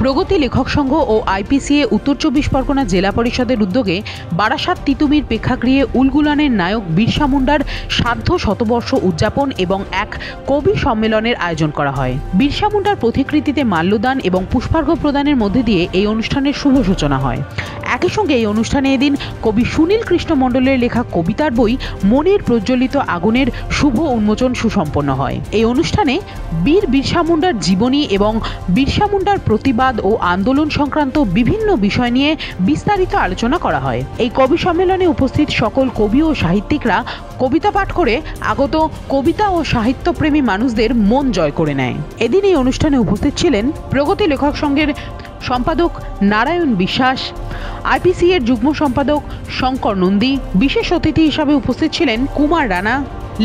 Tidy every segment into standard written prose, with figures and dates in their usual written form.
প্রগতি লেখক সংঘ ও আইপিসিএ উত্তর 24 পরগনা জেলা পরিষদের উদ্যোগে বারাসাত তিতুমির প্রেক্ষাগৃহে উলগুলানের নায়ক বিরসা মুন্ডার সার্ধ শতবর্ষ উদযাপন এবং এক কবি সম্মেলনের আয়োজন করা হয়। বিরসা মুন্ডার প্রতিকৃতিতে মাল্যদান এবং পুষ্পার্ঘ্য প্রদানের মধ্যে দিয়ে এই অনুষ্ঠানের শুভ সূচনা হয়। একই সঙ্গে এই অনুষ্ঠানে এদিন কবি সুনীল কৃষ্ণ মণ্ডলের লেখা কবিতার বই মনের প্রজ্বলিত আগুনের শুভ উন্মোচন সুসম্পন্ন হয়। এই অনুষ্ঠানে বীর বিরসা মুন্ডার জীবনী এবং বিরসা মুন্ডার প্রতিবাদ ও আন্দোলন সংক্রান্ত বিভিন্ন বিষয় নিয়ে বিস্তারিত আলোচনা করা হয়। এই কবি সম্মেলনে উপস্থিত সকল কবি ও সাহিত্যিকরা কবিতা পাঠ করে আগত কবিতা ও সাহিত্যপ্রেমী মানুষদের মন জয় করে নেয়। এদিন এই অনুষ্ঠানে উপস্থিত ছিলেন প্রগতি লেখক সংঘের সম্পাদক নারায়ণ বিশ্বাস, আইপিসিএর যুগ্ম সম্পাদক শঙ্কর নন্দী। বিশেষ অতিথি হিসাবে উপস্থিত ছিলেন কুমার রানা,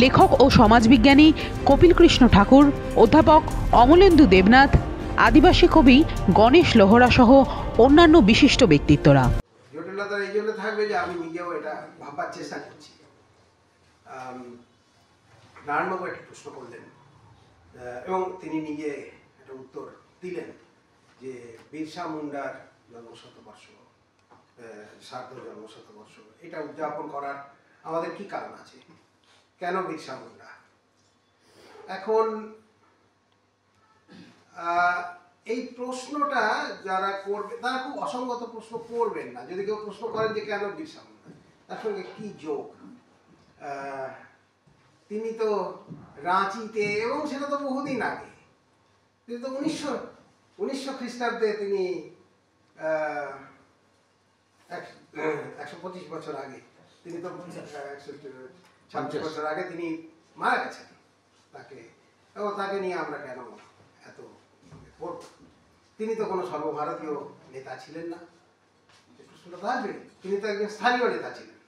লেখক ও সমাজবিজ্ঞানী কপিল কৃষ্ণ ঠাকুর, অধ্যাপক অমলেন্দু দেবনাথ, আদিবাসী কবি গণেশ লোহরা সহ অন্যান্য বিশিষ্ট ব্যক্তিত্বরা। জটিলতা এই জন্য থাকবে যে আমি নিজেও এটা ভাববার চেষ্টা করছি। নারায়ণবাবু একটা প্রশ্ন করলেন এবং তিনি নিজে একটা উত্তর দিলেন যে বিরসা মুন্ডার জন্মশতবর্ষ, সার্ধ জন্মশতবর্ষ, এটা উদযাপন করার আমাদের কি কারণ আছে, কেন বিরসা মুন্ডা? এখন এই প্রশ্নটা যারা করবে তারা খুব অসঙ্গত প্রশ্ন করবেন না। যদি কেউ প্রশ্ন করেন যে কেন বিরসা মুন্ডা, তার সঙ্গে কি যোগ? তিনি তো রাঁচিতে, এবং সেটা তো বহুদিন আগে, তিনি তো 1900 খ্রিস্টাব্দে তিনি 125 বছর আগে, তিনি তো 126 বছর আগে তিনি মারা গেছেন। তাকে নিয়ে আমরা কেন এত পড়ব? তিনি তো কোনো সর্বভারতীয় নেতা ছিলেন না। প্রশ্নটা থাকবে, তিনি তো একজন স্থানীয় নেতা ছিলেন।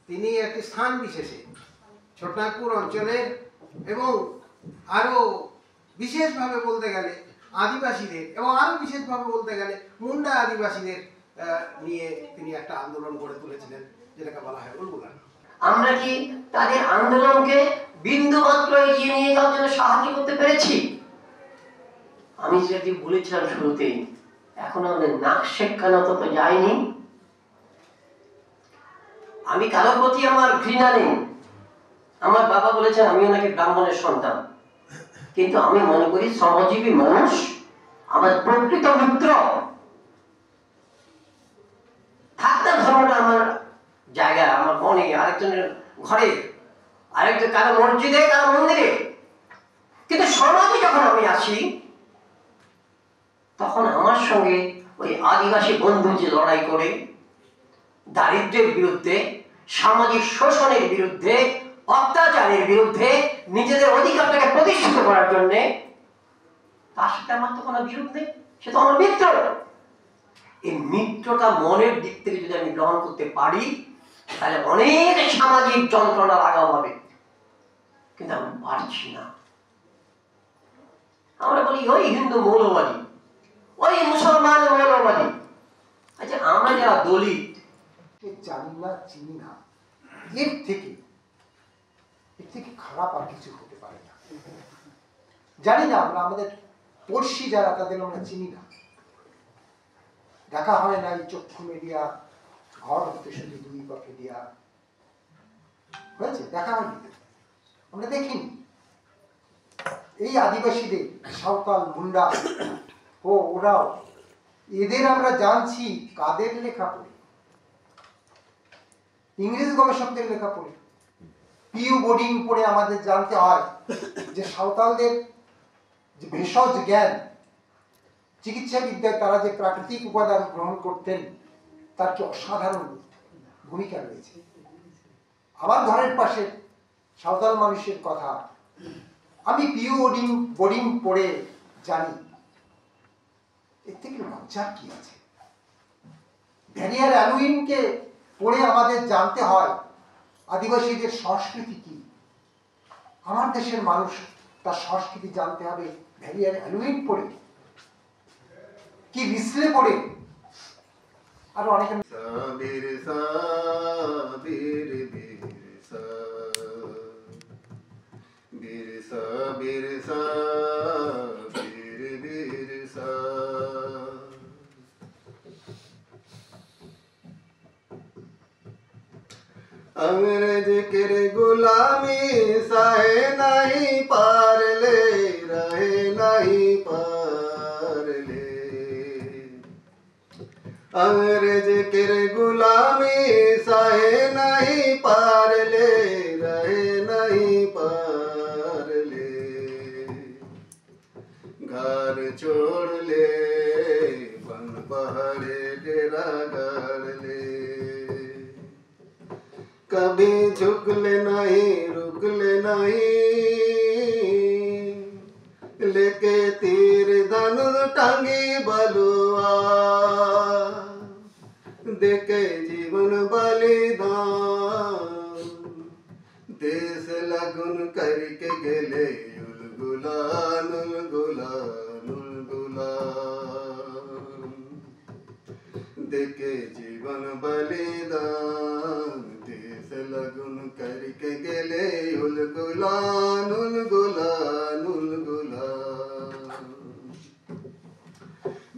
তিনি একটি স্থান বিশেষে ছোটনাগপুর অঞ্চলের এবং আরও বিশেষভাবে বলতে গেলে আদিবাসীদের, এবং আরও বিশেষভাবে বলতে গেলে মুন্ডা আদিবাসীদের নিয়ে তিনি একটা আন্দোলন গড়ে তুলেছিলেন, যেটাকে বলা হয় উলগুলান। আমরা কি তাদের আন্দোলনকে বিন্দুমাত্র এগিয়ে নিয়ে যাওয়ার জন্য সাহায্য করতে পেরেছি? আমি যেটি বলেছিলাম শুরুতেই, এখন আমাদের নাক শেখানো তো যায়নি। আমি কারো প্রতি আমার ঘৃণা নেই। আমার বাবা বলেছেন আমি ওনাকে ব্রাহ্মণের সন্তান, কিন্তু আমি মনে করি শ্রমজীবী মানুষ আমার প্রকৃত মিত্র। থাকতে ধর্মটা আমার জায়গা, আমার মনে, আরেকজনের ঘরে, আরেকজন কারো মসজিদে, কারো মন্দিরে, কিন্তু সমাজে যখন আমি আসি তখন আমার সঙ্গে ওই আদিবাসী বন্ধু যে লড়াই করে দারিদ্র্যের বিরুদ্ধে, সামাজিক শোষণের বিরুদ্ধে, অত্যাচারের বিরুদ্ধে, নিজেদের অধিকারটাকে প্রতিষ্ঠিত করার জন্য, তার সাথে আমার তো কোনো বিরোধ নেই, সে তো আমার মিত্র। এই মিত্রটা মনের দিক থেকে যদি আমি গ্রহণ করতে পারি তাহলে অনেক সামাজিক যন্ত্রণা লাঘব হবে, কিন্তু আমি পারছি না। আমরা বলি ওই হিন্দু মৌলবাদী, ওই মুসলমান মৌলবাদী। আচ্ছা, আমরা যারা দলিত জানি না, চিনি না, এর থেকে খারাপ আর কিছু হতে পারে না। জানি না, আমরা আমাদের পড়শি যারা, তাদের আমরা চিনি না, দেখা হয় না, এই চক্ষু মিডিয়া, ঘর হতে শুধু দুই পক্ষে দিয়া হয়েছে, দেখা হয়নি, আমরা দেখিনি। এই আদিবাসীদের, সাঁওতাল, মুন্ডা ও ওরাও, এদের আমরা জানছি কাদের লেখা পড়ি? ইংরেজ গবেষকদের লেখা পড়ি। পিউ বোর্ডিং পড়ে আমাদের জানতে হয় যে সাঁওতালদের যে ভেষজ জ্ঞান, চিকিৎসা বিদ্যায় তারা যে প্রাকৃতিক উপাদান গ্রহণ করতেন, তার কি অসাধারণ ভূমিকা রয়েছে। আমার ঘরের পাশে সাঁওতাল মানুষের কথা আমি পিউ বোর্ডিং পড়ে জানি। এর থেকে লজ্জার কি আছে? ভ্যারিয়ার অ্যালুইনকে পড়ে আমাদের জানতে হয় আদিবাসীদের সংস্কৃতি কি। আমার দেশের মানুষ তার সংস্কৃতি জানতে হবে ভ্যারিয়ার অ্যালুইন পড়ে, কি রিসলে পড়ে, আর অনেকে। बिरसा बिरसा बिर बिरसा अंग्रेज के गुलामी सहे नहीं पारले, रहे नहीं पारले। अंग्रेज के गुलामी सहे नहीं पारले, रहे नहीं पारले। घर छोड़ ले बन पहाड़े डेरा गाड़ ले, कभी झुक ले नहीं रुक ले नहीं, लेके तीर धनुष टांगी बलुआ, देके जीवन बलिदान। देश लगन करके गेले उलगुलान उलगुलान उलगुलान, देके जीवन बलिदान। देश लगन करके गेले उलगुलान उलगुलान उलगुलान।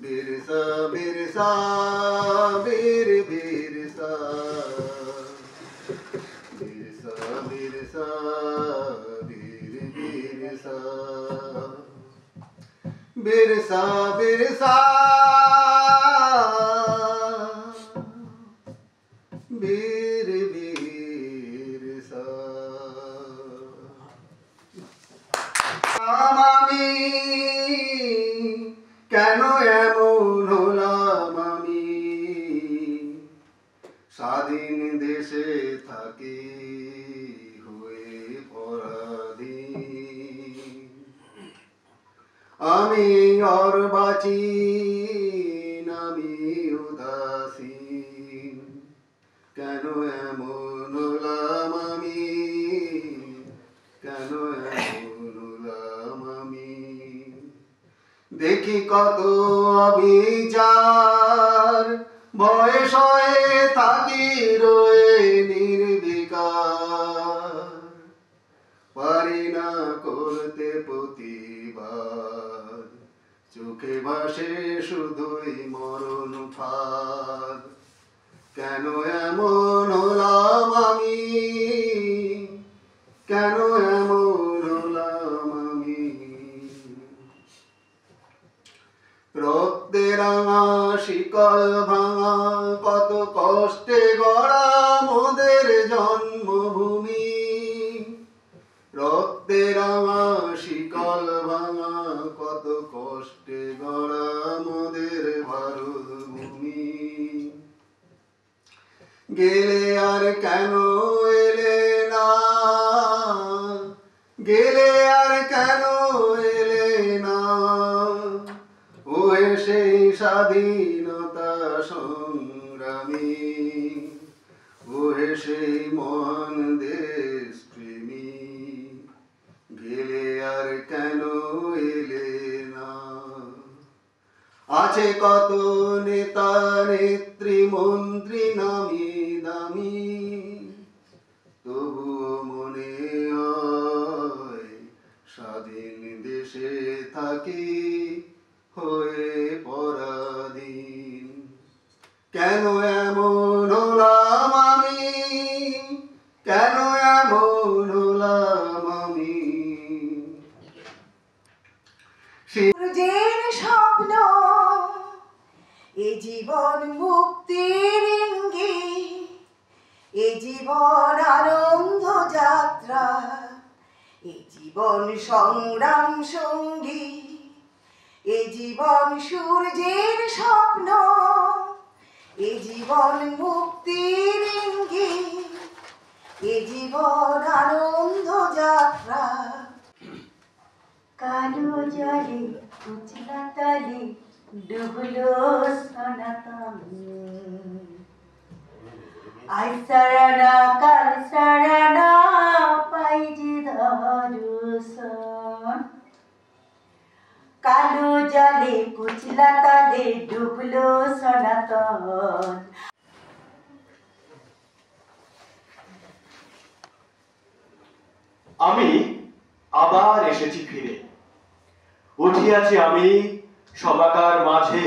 बिरसा बिरसा बीर बिरसा, बिरसा बिरसा बीर बिरसा, बिरसा बिरसा बीर बिरसा। আমি কেন এমন হলাম আমি, স্বাধীন দেশে থাকি হয়ে পরাধীন। আমি অর্বাচীন, আমি উদাসীন, কেন এমন হলাম আমি, কেন এমন হলাম আমি। দেখি কত অবিচার, বয়স হয়ে থাকি রয়ে নির্বিকার, পারি না করতে প্রতিবাদ, চোখে ভাসে শুধুই মরণ ফাঁদ। কেন এমন হলাম আমি, কেন এমন হলাম আমি। রক্তে রাঙা শিকল ভাঙা, কত কষ্টে গড়া মোদের জন্মভূমি। রক্তে রাঙা শিকল ভাঙা, কত কষ্টে গড়া মোদের ভারত ভূমি। গেলে আর কেন এলে না, গেলে আর কেন এলে না, ওহে সেই স্বাধীনতা সংগ্রামী, ওহে সেই মহান দেশ প্রেমী। গেলে আর কেন এলে না। আছে কত নেতা নেত্রী মন্ত্রী নামি দামি, তবুও মনে হয় স্বাধীন দেশে থাকি হয়ে পরাধীন। কেন এমন হলাম আমি, কেন এমন হলাম আমি। সূর্যের স্বপ্ন এ জীবন মুক্তির ইঙ্গিত, এ জীবন আনন্দ যাত্রা, এ জীবন সংগ্রাম সঙ্গী, এ জীবন সূর্যের স্বপ্ন, এ জীবন মুক্তির ইঙ্গিত, এ জীবন আনন্দ যাত্রা। কালো জলে উচলা তলে ডুবলো সনাতন, আজ সারানা কাল সারানা পাই যে দর্শন। কালো জলে কুচলা তলে ডুবলো সনাতন। আমি আবার এসেছি ফিরে, উঠিয়াছি আমি সবাকার মাঝে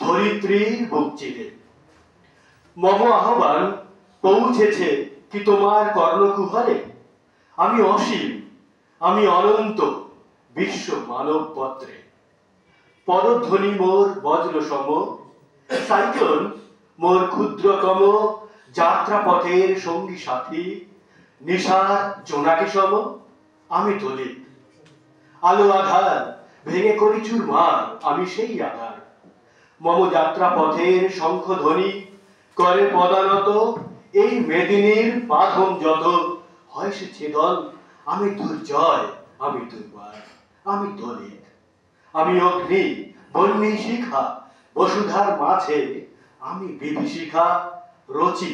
ধরিত্রীর বুক চিরে। মম আহ্বান পৌঁছেছে কি তোমার কর্ণকুহরে? আমি অসীম, আমি অনন্ত, বিশ্ব মানব পত্রে। পদধ্বনি মোর বজ্র সম, সাইক্লোন মোর ক্ষুদ্রতম, যাত্রাপথের সঙ্গী সাথী, নিশার জোনাকি সম আমি দলিত। আলো আধার ভেঙে করি চুরমার, আমি সেই আধার। মম যাত্রা পথের শঙ্খধ্বনি করে পদানত, এই মেদিনীর বাঁধন যত হয় সে ছেদন। আমি দুর্জয়, আমি দুর্বার, আমি দলিত। আমি অগ্নি, বন্যী শিখা, বসুধার মাঝে আমি বিভীষিকা। রচি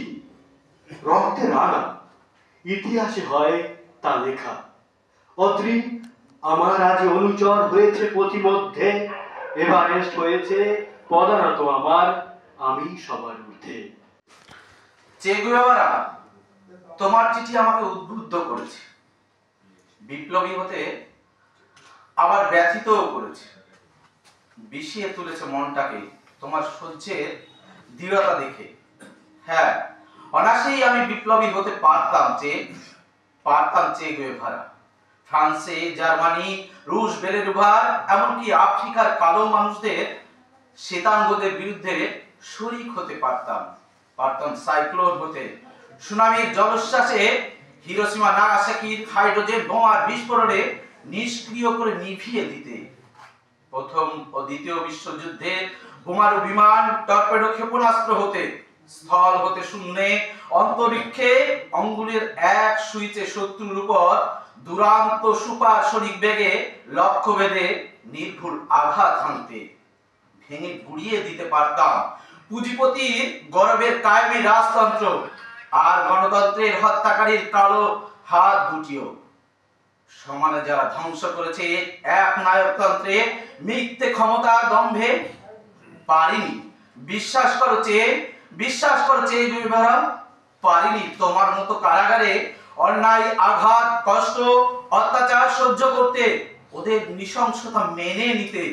রক্তে রাঙা, ইতিহাসে হয় তা লেখা। অত্রি আমার আজ অনুচর হয়েছে পথিমধ্যে, এভারেস্ট হয়েছে পদানত আমার, আমি সবার ঊর্ধ্বে। চে গুয়েভারা, তোমার চিঠি আমাকে উদ্বুদ্ধ করেছে, বিপ্লবী হতে আবার ব্যথিতও করেছে, বিষিয়ে তুলেছে মনটাকে তোমার সহ্যের দৃঢ়তা দেখে। হ্যাঁ, অনায়াসেই আমি বিপ্লবী হতে পারতাম চে গুয়েভারা। ফ্রান্সে, জার্মানি, রুশ, বেলেরুভার, এমনকি আফ্রিকার কালো মানুষদের, শ্বেতাঙ্গদের বিরুদ্ধে শরিক হতে পারতাম সাইক্লোন হতে, সুনামির জলোচ্ছ্বাসে, হিরোশিমা নাগাসাকির হাইড্রোজেন বোমার বিস্ফোরণে নিষ্ক্রিয় করে নিভিয়ে দিতে, প্রথম ও দ্বিতীয় বিশ্বযুদ্ধে বোমারু বিমান, টর্পেডো ক্ষেপণাস্ত্র হতে, স্থল হতে শূন্যে, অন্তরিক্ষে অঙ্গুলের এক সুইচে শত্রুর উপর দুরান্ত সুপারসনিক বেগে লক্ষ্যভেদে নির্ভুল আঘাত হানতে, ভেঙে গুড়িয়ে দিতে পারতাম পুঁজিপতির গর্বের কায়েমি রাজতন্ত্র আর গণতন্ত্রের হত্যাকারীর কালো হাত দুটিও। সমানে যারা ধ্বংস করেছে এক নায়কতন্ত্রে, মিথ্যে ক্ষমতার দম্ভে, পারিনি। বিশ্বাস করো চে গুয়েভারা, পারিনি তোমার মতো কারাগারে অন্যায়, আঘাত, কষ্ট, অত্যাচার সহ্য করতে, ওদের নৃশংসতা মেনে নিতে।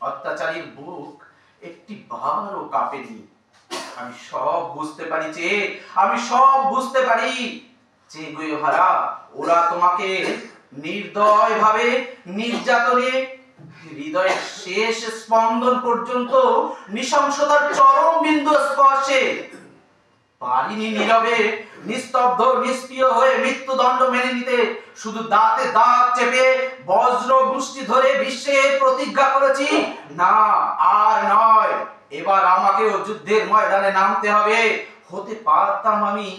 অত্যাচারীর বুক একটি বারও কাঁপেনি। আমি সব বুঝতে পারি চে গুয়েভারা, ওরা তোমাকে নির্দয়ভাবে নির্যাতনে, হৃদয়ের শেষ স্পন্দন পর্যন্ত নৃশংসতার চরম বিন্দু স্পর্শে, পারিনি নীরবে নিস্তব্ধ নিষ্ক্রিয় হয়ে মৃত্যুদণ্ড মেনে নিতে। শুধু দাঁতে দাঁত চেপে বজ্র মুষ্টি ধরে বিশ্বের প্রতিজ্ঞা করেছি, না আর নয়, এবার আমাকেও যুদ্ধের ময়দানে নামতে হবে। হতে পারতাম আমি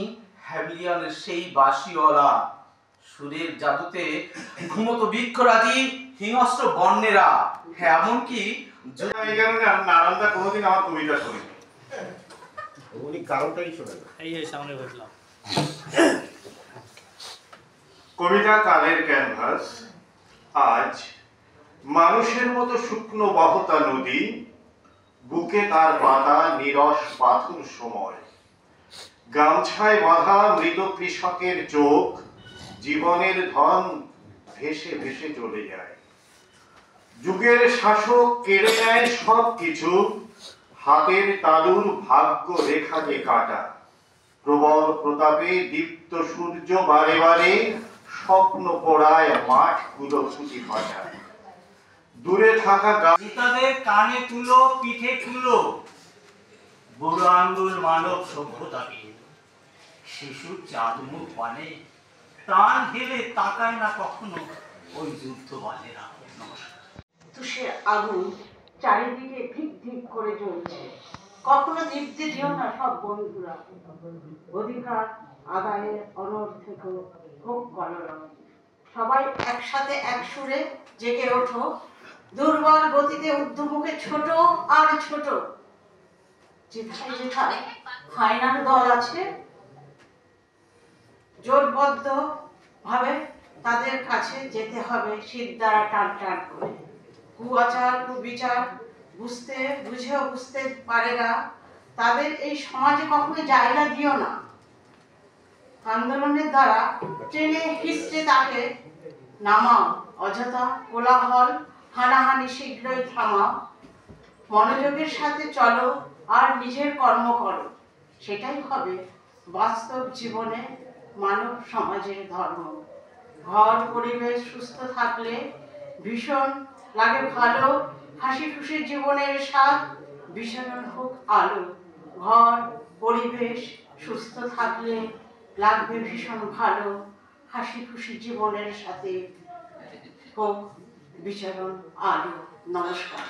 হ্যামিলিয়নের সেই বাঁশিওয়ালা, সুরের জাদুতে ঘুমতো বৃক্ষরাজি, হিংস্র বন্যেরা, এমনকি এই কারণে নারায়ণদা কোনোদিন আমার কবিতা শোনেনি, উনি কারণটাই শোনেন। সামনে বসলাম। কবিতা কালের ক্যানভাস, আজ মানুষের মতো শুকনো বহতা নদী, বুকে তার পাতা নিরস পাথর সময়, গামছায় বাঁধা মৃত কৃষকের চোখ, জীবনের ধন ভেসে ভেসে চলে যায়। যুগের শাসক কেড়ে নেয় সব কিছু, হাতের তালুর ভাগ্য রেখা যে কাটা। প্রবল প্রতাপে দীপ্ত সূর্য বারে বারে স্বপ্ন পড়ায় মাঠগুলো ফুটি ফাটা। দূরে থাকা নেতাদের কানে তুলো, পিঠে তুলো, বুড়ো আঙ্গুল মানব সভ্যতাকে। শিশুর চাঁদ মুখ পানে প্রাণ ঢেলে তাকায় না কখনো ওই যুদ্ধ বানেরা। নমস্কার। তুষের আগুন চারিদিকে ধিক ধিক করে জ্বলছে, কখনো নিভতে দিও না সব বন্ধুরা। অধিকার আদায়ের অনর্থক হোক কলরব, সবাই একসাথে এক সুরে জেগে ওঠো। দুর্বল গতিতে ঊর্ধ্বমুখে ছোট আর ছোট, যেথায় যেথায় ফাইনাল দল আছে, জোটবদ্ধ ভাবে তাদের কাছে যেতে হবে শীত দ্বারা টান টান করে। কুআচার কুবিচার বুঝতে পারে না, তাদের এই সমাজে কখনো জায়গা দিও না। আন্দোলনের দ্বারা টেনে হিস্টে তাকে নামাও, অযথা কোলাহল হানাহানি শীঘ্রই থামাও। মনোযোগের সাথে চলো আর নিজের কর্ম করো, সেটাই হবে বাস্তব জীবনে মানব সমাজের ধর্ম। ঘর পরিবেশ সুস্থ থাকলে ভীষণ লাগে ভালো, হাসি খুশির জীবনের স্বাদ বিচরণ হোক আলো। ঘর পরিবেশ সুস্থ থাকলে লাগবে ভীষণ ভালো, হাসি খুশি জীবনের সাথে হোক বিচরণ আলো। নমস্কার।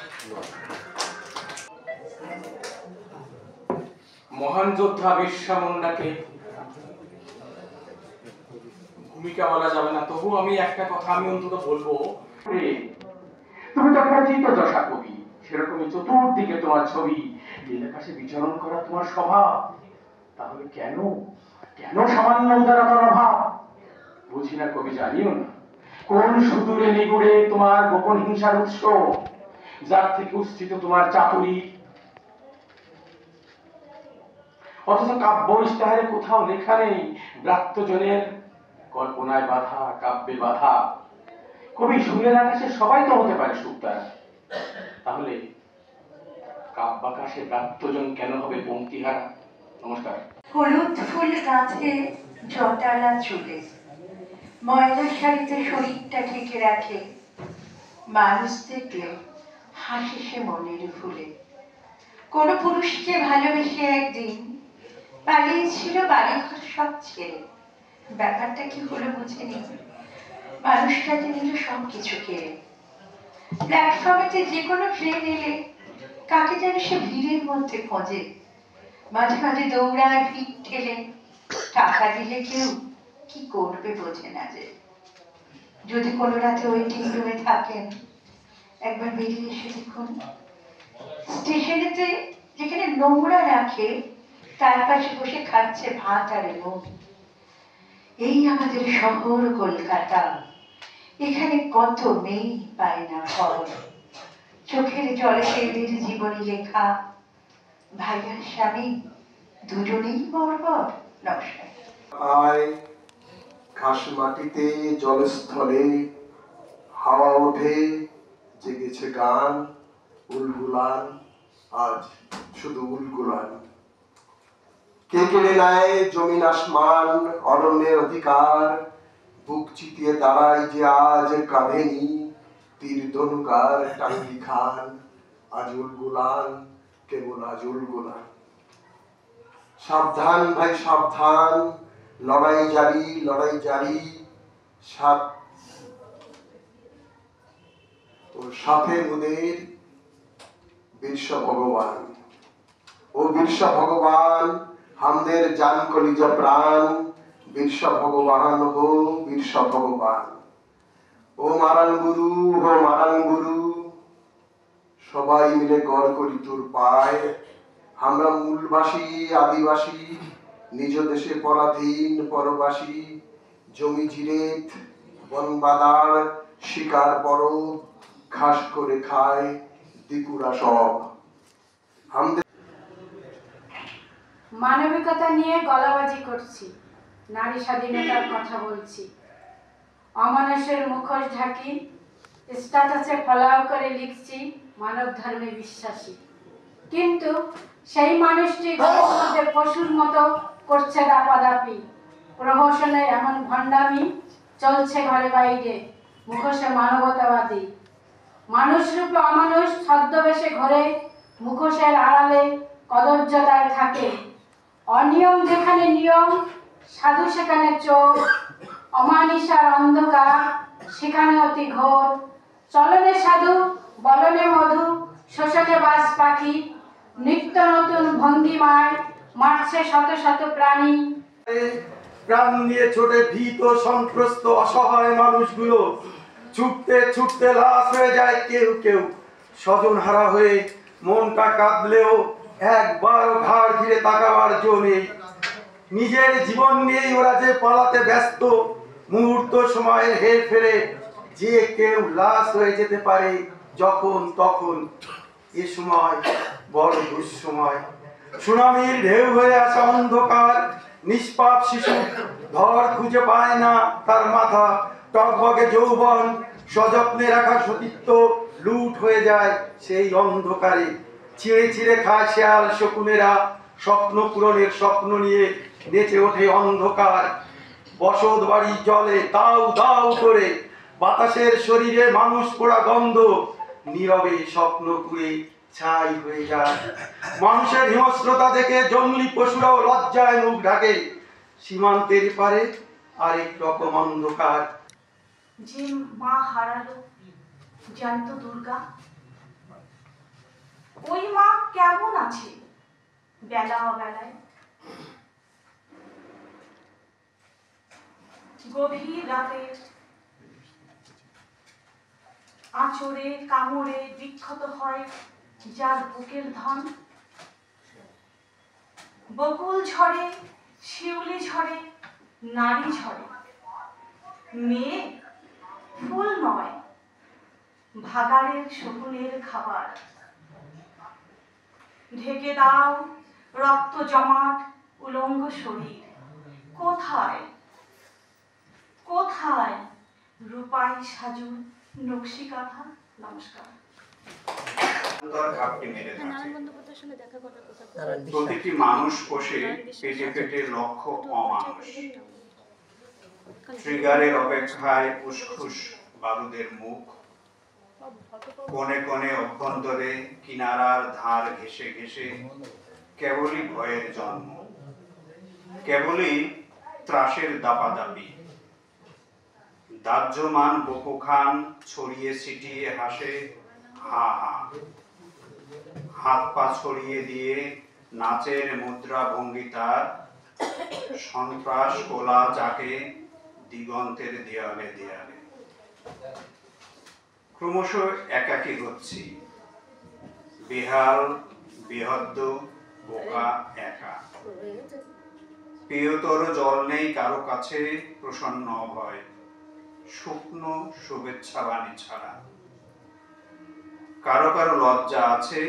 মহান যোদ্ধা বিরসা মুন্ডাকে ভূমিকা বলা যাবে না, তবু আমি একটা কথা আমি অন্তত বলবো, তুমি তো একটা চিত্তদশা কবি, সেরকমই চতুর্দিকে তোমার ছবি, নীলাকাশে বিচরণ করা তোমার স্বভাব। তাহলে কেন কেন সামান্য উদারতার অভাব? বুঝি না কবি, জানিও না কোন সুদূরে নিগুড়ে তোমার গোপন হিংসার উৎস, যার থেকে উস্থিত তোমার চাতুরী। অথচ কাব্য ইস্তাহারে কোথাও লেখা নেই ব্রাত্যজনের কল্পনায় বাধা, কাব্যে বাধা। কবি সুরের আকাশে সবাই তো হতে পারে সুক্তারা, তাহলে কাব্যাকাশে ব্রাত্যজন কেন হবে পঙ্ক্তিহারা? নমস্কার। হলুদ ফুল গাছে জটালা চুলে, ময়লা শাড়িতে শরীরটা ঢেকে রাখে, মানুষ দেখলে হাসে সে মনের ভুলে। কোন পুরুষকে ভালোবেসে একদিন পালিয়েছিল বাড়িঘর সব ছেড়ে। ব্যাপারটা কি হলো বুঝেনি, মানুষটাকে নিল সব কিছু কেড়ে। প্ল্যাটফর্মেতে যে কোনো ট্রেন এলে কাকে যেন সে ভিড়ের মধ্যে খোঁজে, মাঝে মাঝে দৌড়ায় ভিড় ঠেলে। টাকা দিলে কেউ কি করবে বোঝে না যে। যদি কোনো রাতে ওয়েটিং রুমে থাকেন, একবার বেরিয়ে এসে দেখুন, স্টেশনেতে যেখানে নোংরা রাখে তার পাশে বসে খাচ্ছে ভাত আর নুন। এই আমাদের শহর কলকাতা, এখানে কত মেয়ে পায় না ফল। চোখের জলে এদের জীবনী লেখা, ভাই আর স্বামী দুজনেই বর্বর। নমস্কার। আয় ঘাস মাটিতে জলস্থলে হাওয়া ওঠে, জেগেছে গান উলগুলান, আজ শুধু উলগুলান। কে কেড়ে নেয় জমিন আসমান অরণ্যের অধিকার, বুক চিতিয়ে দাঁড়ায় যে আজ কাঁধেনি তীর ধনুকার টাঙ্গি খান। আজ উলগুলান, কেবল আজ উলগুলান। সাবধান ভাই সাবধান, লড়াই জারি লড়াই জারি। সাথে মুদের বিরসা ভগবান। ও বিরসা ভগবান, হামদের জান কলিজা প্রাণ। বিরসা ভগবান হো বিরসা ভগবান। ও মারান গুরু, হো মারান গুরু। সবাই মিলে গড় করি তোর পায়। আমরা মূলবাসী আদিবাসী, নিজ দেশে পরাধীন পরবাসী। জমি জিরেত বন বাদার শিকার পরব, ঘাস করে খায় দিকুরা সব। মানবিকতা নিয়ে গলাবাজি করছি, নারী স্বাধীনতার কথা বলছি। অমানুষের মুখোশ ঢাকি, স্ট্যাটাসে ফলাও করে লিখছি মানব ধর্মে বিশ্বাসী। কিন্তু সেই মানুষটি ঘরের মধ্যে পশুর মতো করছে দাপাদাপি। প্রহসনের এমন ভণ্ডামি চলছে ঘরে বাইরে, মুখোশে মানবতাবাদী। মানুষ রূপে অমানুষ ছদ্মবেশে ঘরে, মুখোশের আড়ালে কদর্যতায় থাকে। অনিয়ম যেখানে নিয়ম, সাধু সেখানে চোর। অমানিসার অন্ধকার সেখানে অতি ঘোর। চলনে সাধু বলনে মধু, শোষণে বাস পাখি। নিত্য নতুন ভঙ্গিমায় মারছে শত শত প্রাণী। প্রাণ নিয়ে ছোটে ভীত সন্ত্রস্ত অসহায় মানুষগুলো। ছুটতে ছুটতে লাশ হয়ে যায় কেউ কেউ, স্বজন হারা হয়ে মনটা কাঁদলেও একবার ঘাড় ফিরে তাকাবার জো নেই। নিজের জীবন নিয়েই ওরা যে পালাতে ব্যস্ত, মুহূর্ত সময়ের হের ফেরে যে কেউ লাশ হয়ে যেতে পারে যখন তখন। এ সময় বড় দুঃসময়। সুনামির ঢেউ হয়ে আসা অন্ধকার, নিষ্পাপ শিশু ধর খুঁজে পায় না তার মাথা। টকবগে যৌবন সযত্নে রাখা সতীত্ব লুট হয়ে যায় সেই অন্ধকারে। ছিঁড়ে ছিঁড়ে খায় শেয়াল শকুনেরা, স্বপ্ন পূরণের স্বপ্ন নিয়ে নেচে ওঠে অন্ধকার। বসত বাড়ি জলে দাউ দাউ করে, বাতাসের শরীরে মানুষ পোড়া গন্ধ, নীরবে স্বপ্ন পুড়ে ছাই হয়ে যায়। মানুষের হিংস্রতা দেখে জঙ্গলি পশুরাও লজ্জায় মুখ ঢাকে। সীমান্তের পারে আরেক রকম অন্ধকার। যে মা হারালো জ্যান্ত দুর্গা, ওই মা কেমন আছে বেলা অবেলায়? গভীর রাতে আঁচড়ে কামড়ে বিক্ষত হয় যার বুকের ধন। বকুল ঝরে, শিউলি ঝরে, নারী ঝরে, মেয়ে ফুল নয়, ভাগাড়ের শকুনের খাবার। ঢেকে দাও রক্ত জমাট উলঙ্গ শরীর। কোথায় কোথায় রূপাই সাজু নকশি কাঁথা? নমস্কার। প্রতিটি মানুষ কোষে পেটে পেটে লক্ষ অমানুষ। ট্রিগারের অপেক্ষায় উসখুস বারুদের মুখ, কোণে কোণে অভ্যন্তরে কিনারার ধার ঘেঁষে ঘেঁষে কেবলই ভয়ের জন্ম, কেবলই ত্রাসের দাপাদাপি। দাহ্যমান বপু খান ছড়িয়ে ছিটিয়ে হাসে হা হা, হাত পা ছড়িয়ে দিয়ে নাচের মুদ্রা ভঙ্গি তার। সন্ত্রাস কোলা যাকে দিগন্তের দেয়ালে দেয়ালে। ক্রমশ একাকী হচ্ছি, বেহাল বেহদ্দ বোকা একা। প্রিয়তর জল নেই কারো কাছে, প্রসন্ন অভয় শুকনো শুভেচ্ছা বাণী ছাড়া। কারো কারো লজ্জা আছে,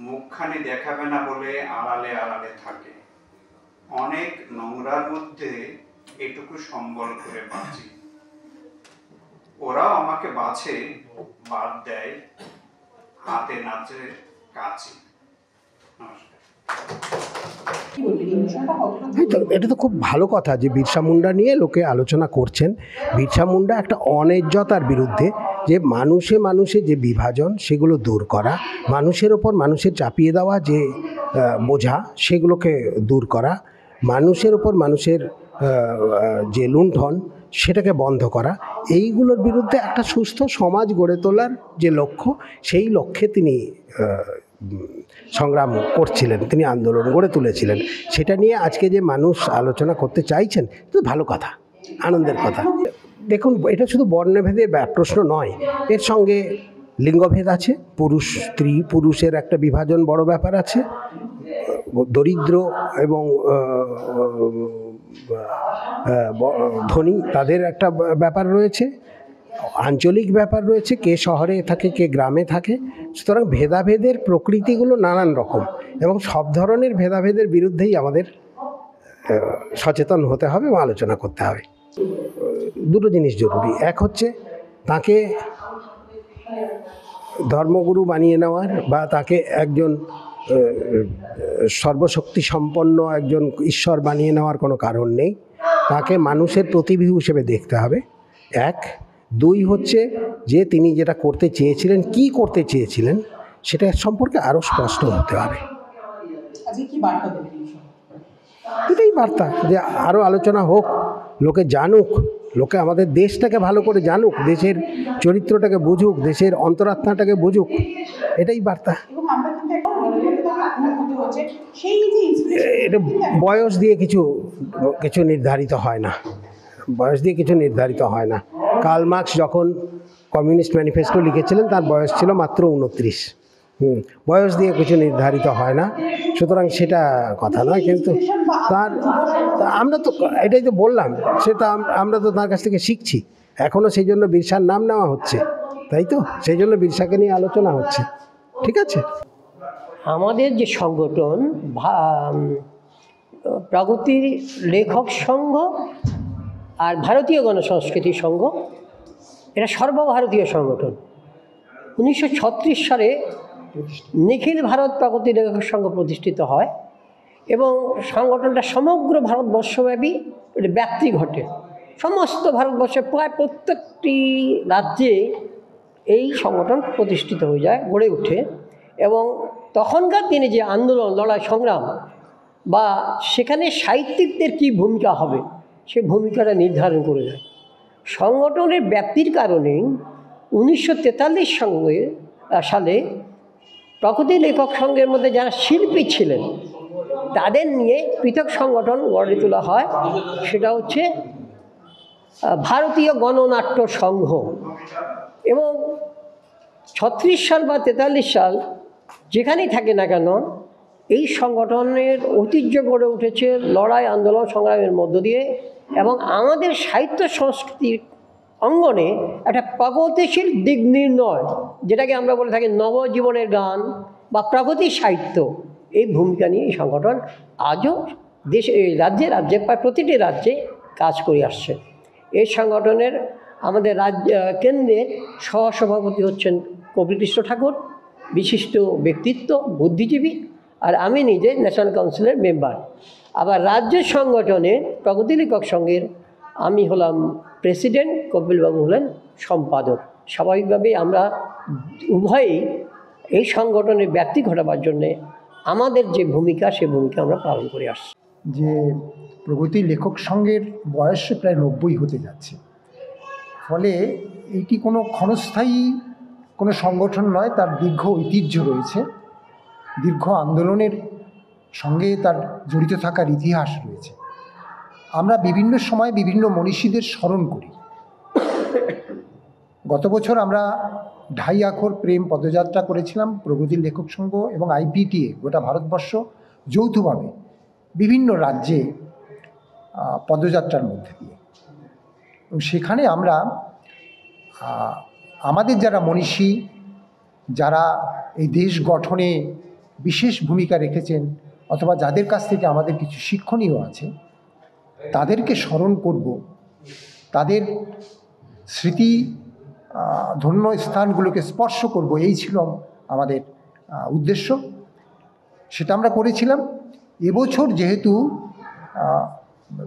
মুখখানি দেখাবে না বলে আড়ালে আড়ালে থাকে। অনেক নোংরার মধ্যে এটুকু সম্বল করে বাঁচি। ওরাও আমাকে বাছে, বাদ দেয় হাতে নাচে কাছে। এটা তো খুব ভালো কথা যে বিরসা মুন্ডা নিয়ে লোকে আলোচনা করছেন। বিরসা মুন্ডা একটা অন্যায্যতার বিরুদ্ধে, যে মানুষে মানুষে যে বিভাজন সেগুলো দূর করা, মানুষের ওপর মানুষের চাপিয়ে দেওয়া যে বোঝা সেগুলোকে দূর করা, মানুষের ওপর মানুষের যে লুণ্ঠন সেটাকে বন্ধ করা, এইগুলোর বিরুদ্ধে একটা সুস্থ সমাজ গড়ে তোলার যে লক্ষ্য, সেই লক্ষ্যে তিনি সংগ্রাম করছিলেন, তিনি আন্দোলন গড়ে তুলেছিলেন। সেটা নিয়ে আজকে যে মানুষ আলোচনা করতে চাইছেন, তো ভালো কথা, আনন্দের কথা। দেখুন, এটা শুধু বর্ণভেদের প্রশ্ন নয়, এর সঙ্গে লিঙ্গভেদ আছে, পুরুষ স্ত্রী পুরুষের একটা বিভাজন বড় ব্যাপার আছে, দরিদ্র এবং ধনী তাদের একটা ব্যাপার রয়েছে, আঞ্চলিক ব্যাপার রয়েছে, কে শহরে থাকে কে গ্রামে থাকে। সুতরাং ভেদাভেদের প্রকৃতিগুলো নানান রকম, এবং সব ধরনের ভেদাভেদের বিরুদ্ধেই আমাদের সচেতন হতে হবে এবং আলোচনা করতে হবে। দুটো জিনিস জরুরি, এক হচ্ছে তাকে ধর্মগুরু বানিয়ে নেওয়ার বা তাকে একজন সর্বশক্তি সম্পন্ন একজন ঈশ্বর বানিয়ে নেওয়ার কোনো কারণ নেই। তাকে মানুষের প্রতিবিম্ব হিসেবে দেখতে হবে, এক। দুই হচ্ছে যে তিনি যেটা করতে চেয়েছিলেন, কি করতে চেয়েছিলেন, সেটা সম্পর্কে আরও স্পষ্ট হতে হবে। এটাই বার্তা, যে আরও আলোচনা হোক, লোকে জানুক, লোকে আমাদের দেশটাকে ভালো করে জানুক, দেশের চরিত্রটাকে বুঝুক, দেশের অন্তরাত্মাটাকে বুঝুক, এটাই বার্তা। এটা বয়স দিয়ে কিছু নির্ধারিত হয় না, বয়স দিয়ে কিছু নির্ধারিত হয় না। কার্ল মার্কস যখন কমিউনিস্ট ম্যানিফেস্টো লিখেছিলেন তার বয়স ছিল মাত্র 29। বয়স দিয়ে কিছু নির্ধারিত হয় না, সুতরাং সেটা কথা নয়। কিন্তু আমরা তো এটাই তো বললাম, সেটা আমরা তো তার কাছ থেকে শিখছি, এখনও সেই জন্য বিরসার নাম নেওয়া হচ্ছে, তাই তো, সেই জন্য বিরসাকে নিয়ে আলোচনা হচ্ছে। ঠিক আছে, আমাদের যে সংগঠন প্রগতির লেখক সংঘ আর ভারতীয় গণসংস্কৃতি সংঘ, এটা সর্বভারতীয় সংগঠন। 1936 সালে নিখিল ভারত প্রগতি লেখক সংঘ প্রতিষ্ঠিত হয় এবং সংগঠনটা সমগ্র ভারতবর্ষব্যাপী ব্যাপ্তি ঘটে। সমস্ত ভারতবর্ষের প্রায় প্রত্যেকটি রাজ্যে এই সংগঠন প্রতিষ্ঠিত হয়ে যায়, গড়ে ওঠে। এবং তখনকার দিনে যে আন্দোলন, লড়াই, সংগ্রাম বা সেখানে সাহিত্যিকদের কী ভূমিকা হবে সে ভূমিকাটা নির্ধারণ করে দেয়। সংগঠনের ব্যাপ্তির কারণে 1943 সালে প্রকৃতি লেখক সংঘের মধ্যে যারা শিল্পী ছিলেন তাদের নিয়ে পৃথক সংগঠন গড়ে তোলা হয়। সেটা হচ্ছে ভারতীয় গণনাট্য সংঘ। এবং 36 সাল বা 43 সাল যেখানেই থাকে না কেন, এই সংগঠনের ঐতিহ্য গড়ে উঠেছে লড়াই, আন্দোলন, সংগ্রামের মধ্য দিয়ে। এবং আমাদের সাহিত্য সংস্কৃতির অঙ্গনে একটা প্রগতিশীল দিক নির্ণয়, যেটাকে আমরা বলে থাকি নবজীবনের গান বা প্রাগতিক সাহিত্য, এই ভূমিকা নিয়ে এই সংগঠন আজও দেশে, রাজ্যে রাজ্যে প্রায় প্রতিটি রাজ্যে কাজ করে আসছে। এই সংগঠনের আমাদের কেন্দ্রের সহসভাপতি হচ্ছেন কপিলকৃষ্ণ ঠাকুর, বিশিষ্ট ব্যক্তিত্ব, বুদ্ধিজীবী, আর আমি নিজে ন্যাশনাল কাউন্সিলের মেম্বার। আবার রাজ্য সংগঠনে প্রগতি লেখক সংঘের আমি হলাম প্রেসিডেন্ট, কপিলবাবু হলেন সম্পাদক। স্বাভাবিকভাবেই আমরা উভয়েই এই সংগঠনের ব্যাপ্তি ঘটাবার জন্যে আমাদের যে ভূমিকা, সে ভূমিকা আমরা পালন করে আসছি। যে প্রগতি লেখক সংঘের বয়স প্রায় 90 হতে যাচ্ছে, ফলে এটি কোনো ক্ষণস্থায়ী কোনো সংগঠন নয়, তার দীর্ঘ ঐতিহ্য রয়েছে, দীর্ঘ আন্দোলনের সঙ্গে তার জড়িত থাকার ইতিহাস রয়েছে। আমরা বিভিন্ন সময় বিভিন্ন মনীষীদের স্মরণ করি। গত বছর আমরা 2.5 আখর প্রেম পদযাত্রা করেছিলাম প্রগতি লেখক সংঘ এবং IPTA, গোটা ভারতবর্ষ যৌথভাবে বিভিন্ন রাজ্যে পদযাত্রার মধ্যে দিয়ে। এবং সেখানে আমরা আমাদের যারা মনীষী, যারা এই দেশ গঠনে বিশেষ ভূমিকা রেখেছেন অথবা যাদের কাছ থেকে আমাদের কিছু শিক্ষণীয় আছে, তাদেরকে স্মরণ করব, তাদের স্মৃতি ধন্য স্থানগুলোকে স্পর্শ করব, এই ছিল আমাদের উদ্দেশ্য। সেটা আমরা করেছিলাম। এবছর যেহেতু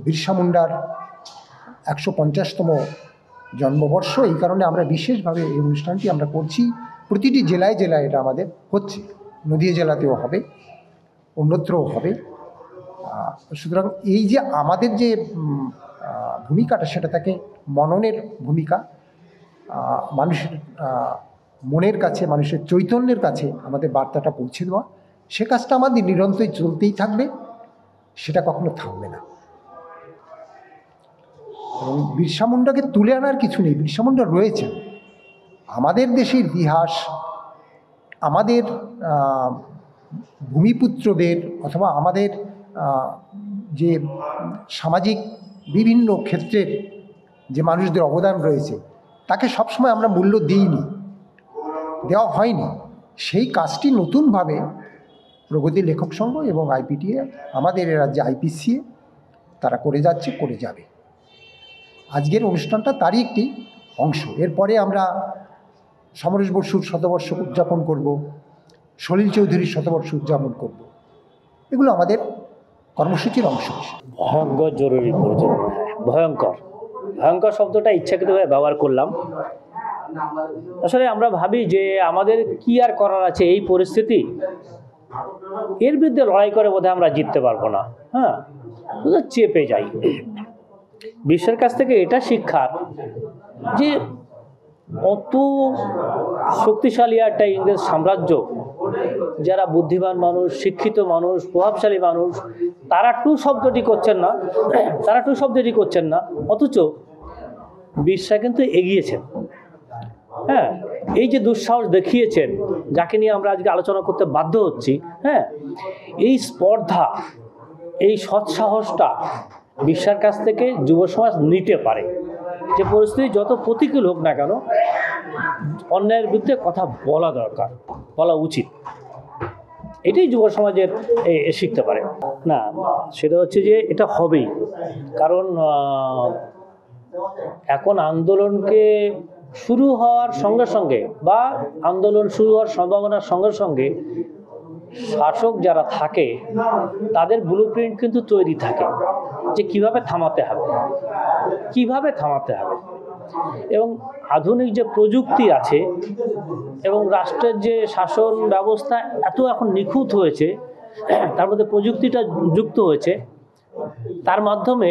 বিরসা মুন্ডার 150তম জন্মবর্ষ, এই কারণে আমরা বিশেষভাবে এই অনুষ্ঠানটি আমরা করছি। প্রতিটি জেলায় জেলায় এটা আমাদের হচ্ছে, নদীয়া জেলাতেও হবে, অন্যত্রও হবে। সুতরাং এই যে আমাদের যে ভূমিকাটা, সেটা থাকে মননের ভূমিকা, মানুষের মনের কাছে, মানুষের চৈতন্যের কাছে আমাদের বার্তাটা পৌঁছে দেওয়া। সে কাজটা আমাদের নিরন্তর চলতেই থাকবে, সেটা কখনো থামবে না। এবং বিরসা মুন্ডাকে তুলে আনার কিছু নেই, বিরসা মুন্ডা রয়েছেন। আমাদের দেশের ইতিহাস, আমাদের ভূমিপুত্রদের অথবা আমাদের যে সামাজিক বিভিন্ন ক্ষেত্রের যে মানুষদের অবদান রয়েছে, তাকে সবসময় আমরা মূল্য দিইনি, দেওয়া হয়নি। সেই কাজটি নতুনভাবে প্রগতি লেখক সংঘ এবং IPTA, আমাদের রাজ্যে IPCA, তারা করে যাচ্ছে, করে যাবে। আজকের অনুষ্ঠানটা তারই একটি অংশ। এরপরে আমরা সমরেশ বসুর শতবর্ষ উদযাপন করব, সলিল চৌধুরীর শতবর্ষ উদযাপন করব। এগুলো আমাদের কর্মসূচির অংশ। ভয়ঙ্কর জরুরি প্রয়োজন। ভয়ঙ্কর ভয়ঙ্কর শব্দটা ইচ্ছাকৃতভাবে ব্যবহার করলাম। আসলে আমরা ভাবি যে আমাদের কি আর করার আছে, এই পরিস্থিতি, এর বিরুদ্ধে লড়াই করে বোধহয় আমরা জিততে পারবো না। হ্যাঁ, শুধু চেপে যাই। বিশ্বের কাছ থেকে এটা শিক্ষার যে অত শক্তিশালী একটা ইংরেজ সাম্রাজ্য, যারা বুদ্ধিমান মানুষ, শিক্ষিত মানুষ, প্রভাবশালী মানুষ, তারা টু শব্দটি করছেন না, অথচ বিশ্বা কিন্তু এগিয়েছেন। হ্যাঁ, এই যে দুঃসাহস দেখিয়েছেন, যাকে নিয়ে আমরা আজকে আলোচনা করতে বাধ্য হচ্ছি, হ্যাঁ, এই স্পর্ধা, এই সৎসাহসটা বিশ্বের কাছ থেকে যুব সমাজ নিতে পারে। যে পরিস্থিতি যত প্রতিকূল হোক না কেন, অন্যায়ের বিরুদ্ধে কথা বলা দরকার, বলা উচিত। এটাই যুব সমাজের শিখতে পারে। না, সেটা হচ্ছে যে এটা হবেই, কারণ এখন আন্দোলনকে শুরু হওয়ার সঙ্গে সঙ্গে বা আন্দোলন শুরু হওয়ার সম্ভাবনার সঙ্গে সঙ্গে শাসক যারা থাকে তাদের ব্লুপ্রিন্ট কিন্তু তৈরি থাকে। যে কিভাবে থামাতে হবে, কিভাবে থামাতে হবে। এবং আধুনিক যে প্রযুক্তি আছে এবং রাষ্ট্রের যে শাসন ব্যবস্থা এত এখন নিখুঁত হয়েছে, তার মধ্যে প্রযুক্তিটা যুক্ত হয়েছে, তার মাধ্যমে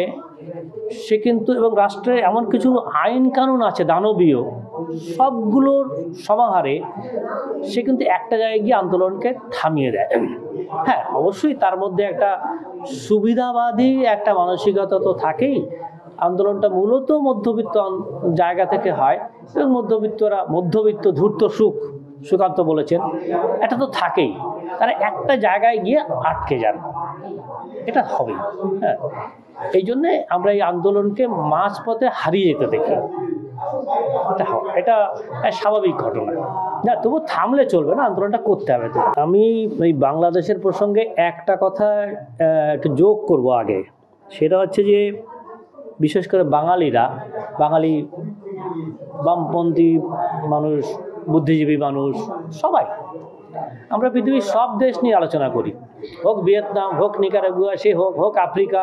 সে কিন্তু এবং রাষ্ট্রের এমন কিছু আইন কানুন আছে দানবীয়, সবগুলোর সমাহারে সে কিন্তু একটা জায়গায় গিয়ে আন্দোলনকে থামিয়ে দেয়। হ্যাঁ, অবশ্যই তার মধ্যে একটা সুবিধাবাদী একটা মানসিকতা তো থাকেই। আন্দোলনটা মূলত মধ্যবিত্ত জায়গা থেকে হয় এবং মধ্যবিত্ত ধূর্ত সুকান্ত বলেছেন, এটা তো থাকেই। তারা একটা জায়গায় গিয়ে আটকে যান, এটা হবেই। হ্যাঁ, এই জন্যে আমরা এই আন্দোলনকে মাঝপথে হারিয়ে যেতে দেখি। এটা স্বাভাবিক ঘটনা না, তবু থামলে চলবে না, আন্দোলনটা করতে হবে। তো আমি এই বাংলাদেশের প্রসঙ্গে একটা কথা একটু যোগ করব আগে, সেটা হচ্ছে যে বিশেষ করে বাঙালি বামপন্থী মানুষ, বুদ্ধিজীবী মানুষ, সবাই আমরা পৃথিবীর সব দেশ নিয়ে আলোচনা করি, হোক ভিয়েতনাম, হোক নিকারাগুয়া, সে হোক আফ্রিকা।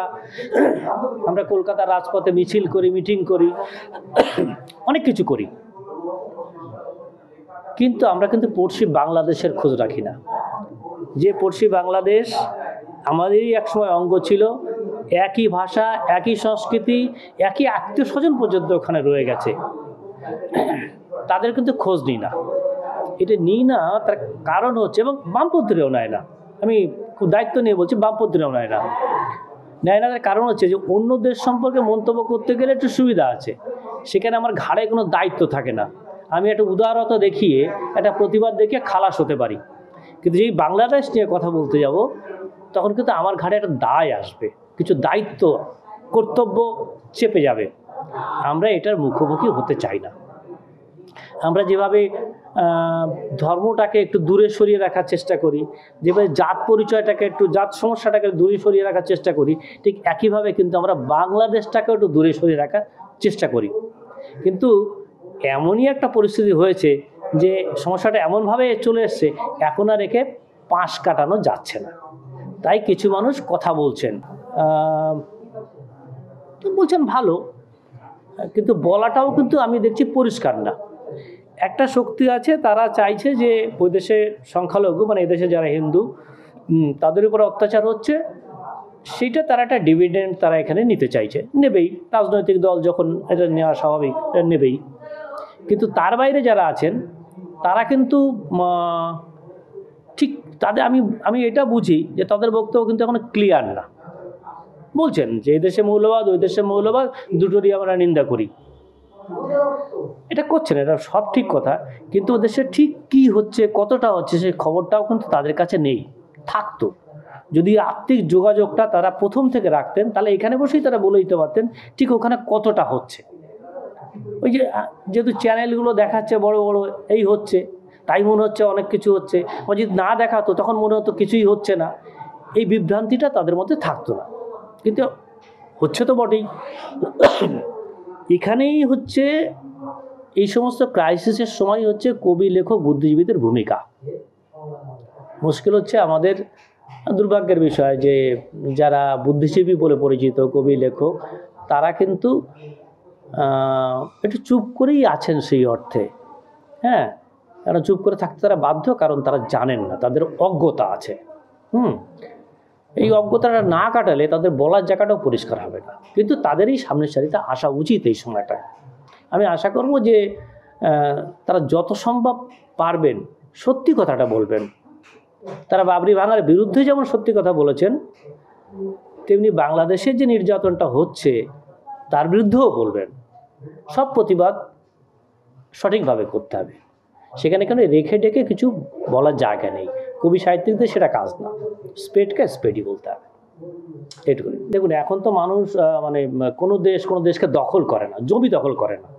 আমরা কলকাতার রাজপথে মিছিল করি, মিটিং করি, অনেক কিছু করি, কিন্তু আমরা কিন্তু পড়শি বাংলাদেশের খোঁজ রাখি না। যে পড়শি বাংলাদেশ আমাদেরই একসময় অঙ্গ ছিল, একই ভাষা, একই সংস্কৃতি, একই আত্মীয় স্বজন পর্যন্ত ওখানে রয়ে গেছে, তাদের কিন্তু খোঁজ নিই না। এটা নিই না, তার কারণ হচ্ছে, এবং বামপন্থীরাও নেয় না, আমি খুব দায়িত্ব নিয়ে বলছি, বামপন্থীরাও নেয় না। তার কারণ হচ্ছে যে অন্য দেশ সম্পর্কে মন্তব্য করতে গেলে একটু সুবিধা আছে, সেখানে আমার ঘাড়ে কোনো দায়িত্ব থাকে না। আমি একটা উদারতা দেখিয়ে, একটা প্রতিবাদ দেখিয়ে খালাস হতে পারি, কিন্তু যেই বাংলাদেশ নিয়ে কথা বলতে যাব তখন কিন্তু আমার ঘাড়ে একটা দায় আসবে, কিছু দায়িত্ব, কর্তব্য চেপে যাবে। আমরা এটার মুখোমুখি হতে চাই না। আমরা যেভাবে ধর্মটাকে একটু দূরে সরিয়ে রাখার চেষ্টা করি, যেভাবে জাত পরিচয়টাকে একটু, জাত সমস্যাটাকে দূরে সরিয়ে রাখার চেষ্টা করি, ঠিক একইভাবে কিন্তু আমরা বাংলাদেশটাকেও একটু দূরে সরিয়ে রাখার চেষ্টা করি। কিন্তু এমনই একটা পরিস্থিতি হয়েছে যে সমস্যাটা এমনভাবে চলে এসছে, এখন আর একে পাশ কাটানো যাচ্ছে না। তাই কিছু মানুষ কথা বলছেন ভালো, কিন্তু বলাটাও কিন্তু আমি দেখছি পরিষ্কার না। একটা শক্তি আছে, তারা চাইছে যে ওই দেশে সংখ্যালঘু, মানে এদেশে যারা হিন্দু, তাদের উপর অত্যাচার হচ্ছে, সেইটা তারা একটা ডিভিডেন্ড তারা এখানে নিতে চাইছে, নেবেই। রাজনৈতিক দল যখন এটা নেওয়া স্বাভাবিক, এটা নেবেই। কিন্তু তার বাইরে যারা আছেন তারা কিন্তু ঠিক তাদের, আমি এটা বুঝি যে তাদের বক্তব্য কিন্তু এখনো ক্লিয়ার না। বলছেন যে এই দেশে মৌলবাদ, ওই দেশে মৌলবাদ, দুটোরই আমরা নিন্দা করি, এটা করছেন, এটা সব ঠিক কথা, কিন্তু ওদেশে ঠিক কি হচ্ছে, কতটা হচ্ছে, সেই খবরটাও কিন্তু তাদের কাছে নেই। থাকতো, যদি আর্থিক যোগাযোগটা তারা প্রথম থেকে রাখতেন, তাহলে এখানে বসেই তারা বলে দিতে পারতেন ঠিক ওখানে কতটা হচ্ছে। ওই যে যেহেতু চ্যানেলগুলো দেখাচ্ছে বড় বড়, এই হচ্ছে, তাই মনে হচ্ছে অনেক কিছু হচ্ছে, বা যদি না দেখাতো তখন মনে হতো কিছুই হচ্ছে না, এই বিভ্রান্তিটা তাদের মধ্যে থাকতো না। কিন্তু হচ্ছে তো বটেই। এখানেই হচ্ছে এই সমস্ত ক্রাইসিসের সময় হচ্ছে কবি, লেখক, বুদ্ধিজীবীদের ভূমিকা। মুশকিল হচ্ছে আমাদের দুর্ভাগ্যের বিষয় যে যারা বুদ্ধিজীবী বলে পরিচিত, কবি, লেখক, তারা কিন্তু একটু চুপ করেই আছেন সেই অর্থে। হ্যাঁ, কারণ চুপ করে থাকতে তারা বাধ্য, কারণ তারা জানেন না, তাদের অজ্ঞতা আছে। এই অজ্ঞতাটা না কাটালে তাদের বলার জায়গাটাও পরিষ্কার হবে না, কিন্তু তাদেরই সামনের সারিতে আসা উচিত এই সময়টায়। আমি আশা করব যে তারা যত সম্ভব পারবেন সত্যি কথাটা বলবেন। তারা বাবরি ভাঙার বিরুদ্ধে যেমন সত্যি কথা বলেছেন, তেমনি বাংলাদেশের যে নির্যাতনটা হচ্ছে তার বিরুদ্ধেও বলবেন। সব প্রতিবাদ সঠিকভাবে করতে হবে, সেখানে কেন রেখে ডেকে কিছু বলার জায়গা নেই। কবি সাহিত্যিকদের সেটা কাজ না, স্পেডকে স্পেডই বলতে হবে, এটুকু। দেখুন, এখন তো মানুষ মানে কোনো দেশকে দখল করে না, জমি দখল করে না,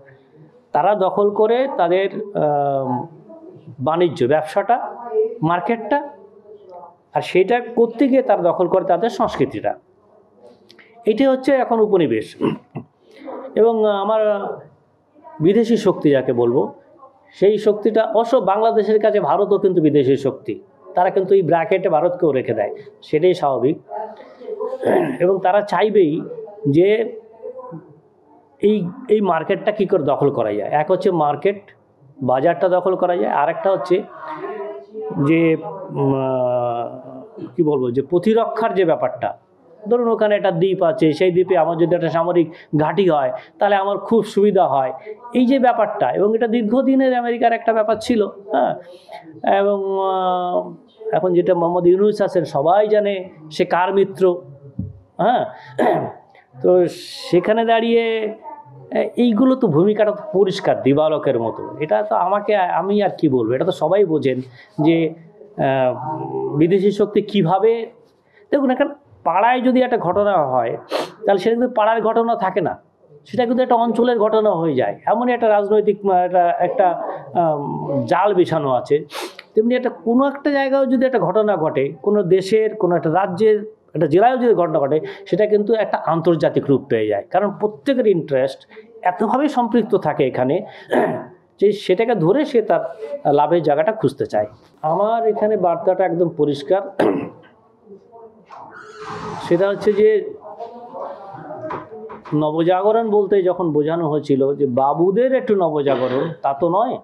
তারা দখল করে তাদের বাণিজ্য ব্যবসাটা, মার্কেটটা, আর সেটা করতে গিয়ে তারা দখল করে তাদের সংস্কৃতিটা। এটাই হচ্ছে এখন উপনিবেশ। এবং আমার বিদেশি শক্তি যাকে বলবো, সেই শক্তিটা অবশ্য বাংলাদেশের কাছে ভারতও কিন্তু বিদেশি শক্তি, তারা কিন্তু এই ব্র্যাকেটে ভারতকেও রেখে দেয়, সেটাই স্বাভাবিক। এবং তারা চাইবেই যে এই মার্কেটটা কী করে দখল করা যায়। এক হচ্ছে মার্কেট, বাজারটা দখল করা যায়, আর একটা হচ্ছে যে কি বলবো, যে প্রতিরক্ষার যে ব্যাপারটা, ধরুন ওখানে একটা দ্বীপ আছে, সেই দ্বীপে আমার যদি একটা সামরিক ঘাঁটি হয় তাহলে আমার খুব সুবিধা হয়, এই যে ব্যাপারটা। এবং এটা দীর্ঘদিনের আমেরিকার একটা ব্যাপার ছিল, হ্যাঁ। এবং এখন যেটা মোহাম্মদ ইউনূস আছেন সবাই জানে সে কার মিত্র, হ্যাঁ। তো সেখানে দাঁড়িয়ে এইগুলো তো ভূমিকাটা তো পরিষ্কার দিবালোকের মতো। এটা তো আমি আর কি বলবো, এটা তো সবাই বোঝেন যে বিদেশি শক্তি কিভাবে। দেখুন, এখন পাড়ায় যদি একটা ঘটনা হয় তাহলে সেটা কিন্তু পাড়ার ঘটনা থাকে না, সেটা কিন্তু একটা অঞ্চলের ঘটনা হয়ে যায়। এমনই একটা রাজনৈতিক একটা জাল বিছানো আছে। তেমনি কোনো একটা জায়গায় যদি একটা ঘটনা ঘটে, কোনো দেশের কোনো একটা রাজ্যের একটা জেলায়ও যদি ঘটনা ঘটে, সেটা কিন্তু একটা আন্তর্জাতিক রূপ পেয়ে যায়। কারণ প্রত্যেকের ইন্টারেস্ট এতভাবে সম্পৃক্ত থাকে এখানে যে সেটাকে ধরে সে তার লাভের জায়গাটা খুঁজতে চায়। আমার এখানে বার্তাটা একদম পরিষ্কার, সেটা হচ্ছে যে নবজাগরণ বলতে যখন বোঝানো হয়েছিল যে বাবুদের একটু নবজাগরণ, তা তো নয়।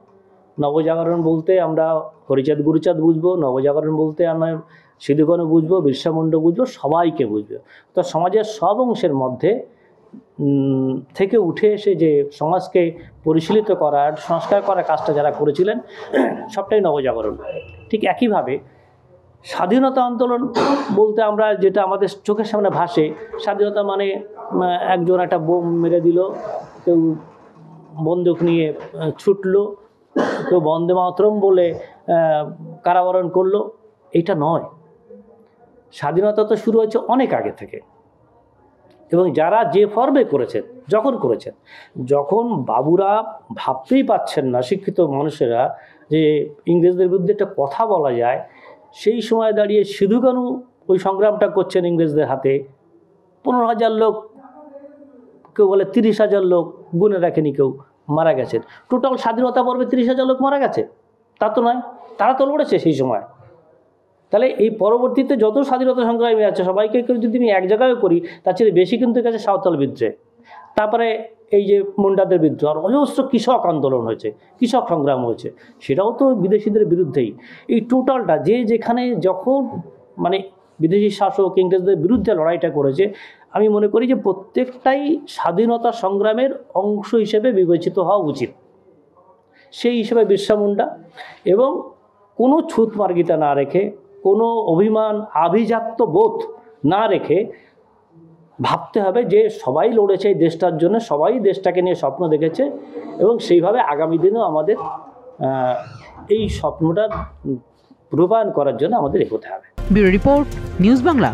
নবজাগরণ বলতে আমরা হরিচাঁদ গুরুচাঁদ বুঝবো, নবজাগরণ বলতে আমরা সিধুকানু বুঝবো, বিরসা মুন্ডা বুঝবো, সবাইকে বুঝবো। তো সমাজের সব অংশের মধ্যে থেকে উঠে এসে যে সমাজকে পরিশীলিত করার, সংস্কার করার কাজটা যারা করেছিলেন, সবটাই নবজাগরণ। ঠিক একইভাবে স্বাধীনতা আন্দোলন বলতে আমরা যেটা আমাদের চোখের সামনে ভাসে, স্বাধীনতা মানে একজন একটা বোম মেরে দিল, কেউ বন্দুক নিয়ে ছুটলো, কেউ বন্দে মাতরম বলে কারাবরণ করলো, এটা নয়। স্বাধীনতা তো শুরু হয়েছে অনেক আগে থেকে। এবং যারা যে ফর্মে করেছেন, যখন বাবুরা ভাবতেই পাচ্ছেন না, শিক্ষিত মানুষেরা, যে ইংরেজদের বিরুদ্ধে একটা কথা বলা যায়, সেই সময় দাঁড়িয়ে সিধুকানু ওই সংগ্রামটা করছেন ইংরেজদের হাতে। 15,000 লোক, কেউ বলে 30,000 লোক, গুনে রাখেনি কেউ, মারা গেছেন। টোটাল স্বাধীনতা পর্বে 30,000 লোক মারা গেছে, তা তো নয়, তারা তো লড়েছে সেই সময়। তাহলে এই পরবর্তীতে যত স্বাধীনতা সংগ্রামী আছে সবাইকে যদি আমি এক জায়গায় করি, তার চেয়ে বেশি কিন্তু গেছে সাঁওতাল বিদ্রোহে, তারপরে এই যে মুন্ডাদের বিদ্রোহ, আর অজস্র কৃষক আন্দোলন হয়েছে, কৃষক সংগ্রাম হয়েছে, সেটাও তো বিদেশিদের বিরুদ্ধেই। এই টোটালটা যে যেখানে যখন মানে বিদেশি শাসক ইংরেজদের বিরুদ্ধে লড়াইটা করেছে, আমি মনে করি যে প্রত্যেকটাই স্বাধীনতা সংগ্রামের অংশ হিসেবে বিবেচিত হওয়া উচিত। সেই হিসেবে বিরসা মুন্ডা, এবং কোনো ছুতমার্গিতা না রেখে, কোনো অভিমান আভিজাত্য বোধ না রেখে ভাবতে হবে যে সবাই লড়েছে এই দেশটার জন্য, সবাই দেশটাকে নিয়ে স্বপ্ন দেখেছে, এবং সেইভাবে আগামী দিনেও আমাদের এই স্বপ্নটা রূপায়ণ করার জন্য আমাদের এগোতে হবে। Bureau report, news Bangla.